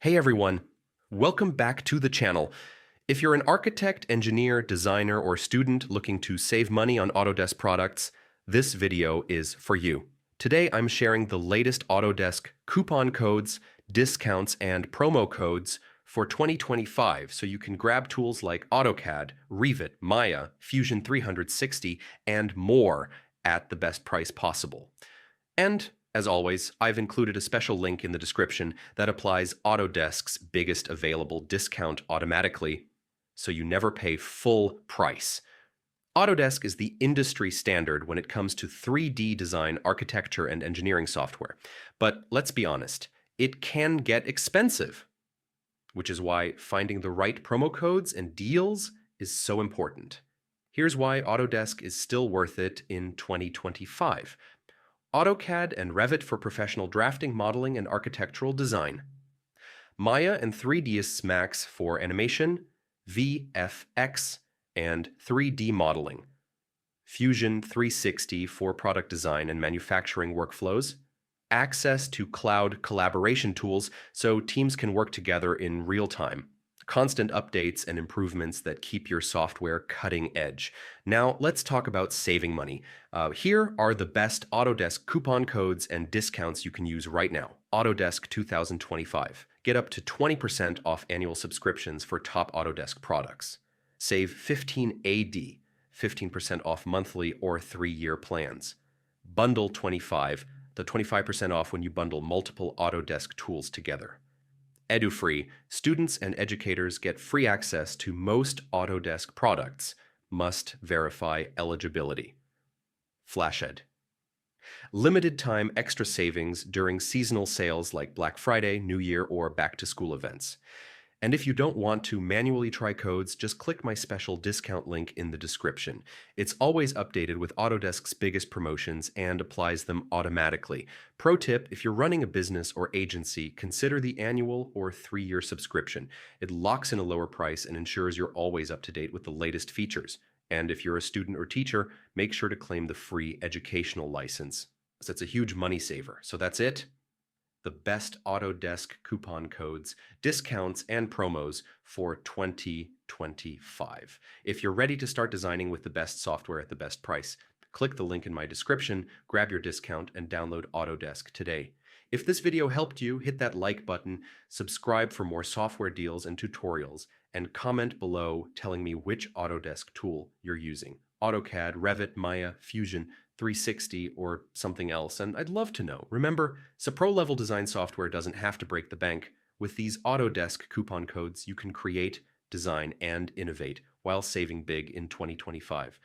Hey everyone, welcome back to the channel. If you're an architect, engineer, designer, or student looking to save money on Autodesk products, this video is for you. Today I'm sharing the latest Autodesk coupon codes, discounts, and promo codes for 2025 so you can grab tools like AutoCAD, Revit, Maya, Fusion 360, and more at the best price possible. And as always, I've included a special link in the description that applies Autodesk's biggest available discount automatically, so you never pay full price. Autodesk is the industry standard when it comes to 3D design, architecture, and engineering software. But let's be honest, it can get expensive, which is why finding the right promo codes and deals is so important. Here's why Autodesk is still worth it in 2025. AutoCAD and Revit for professional drafting, modeling, and architectural design. Maya and 3ds Max for animation, VFX, and 3D modeling. Fusion 360 for product design and manufacturing workflows. Access to cloud collaboration tools so teams can work together in real time. Constant updates and improvements that keep your software cutting edge. Now, let's talk about saving money. Here are the best Autodesk coupon codes and discounts you can use right now. Autodesk 2025. Get up to 20% off annual subscriptions for top Autodesk products. Save 15 AD, 15% off monthly or 3-year plans. Bundle 25, the 25% off when you bundle multiple Autodesk tools together. EduFree, students and educators get free access to most Autodesk products. Must verify eligibility. FlashEd. Limited time extra savings during seasonal sales like Black Friday, New Year, or back-to-school events. And if you don't want to manually try codes, just click my special discount link in the description. It's always updated with Autodesk's biggest promotions and applies them automatically. Pro tip, if you're running a business or agency, consider the annual or 3-year subscription. It locks in a lower price and ensures you're always up to date with the latest features. And if you're a student or teacher, make sure to claim the free educational license. So it's a huge money saver. So that's it. The best Autodesk coupon codes, discounts, and promos for 2025. If you're ready to start designing with the best software at the best price, click the link in my description, grab your discount, and download Autodesk today. If this video helped you, hit that like button, subscribe for more software deals and tutorials, and comment below telling me which Autodesk tool you're using. AutoCAD, Revit, Maya, Fusion 360, or something else, and I'd love to know. Remember, pro-level design software doesn't have to break the bank. With these Autodesk coupon codes, you can create, design, and innovate while saving big in 2025.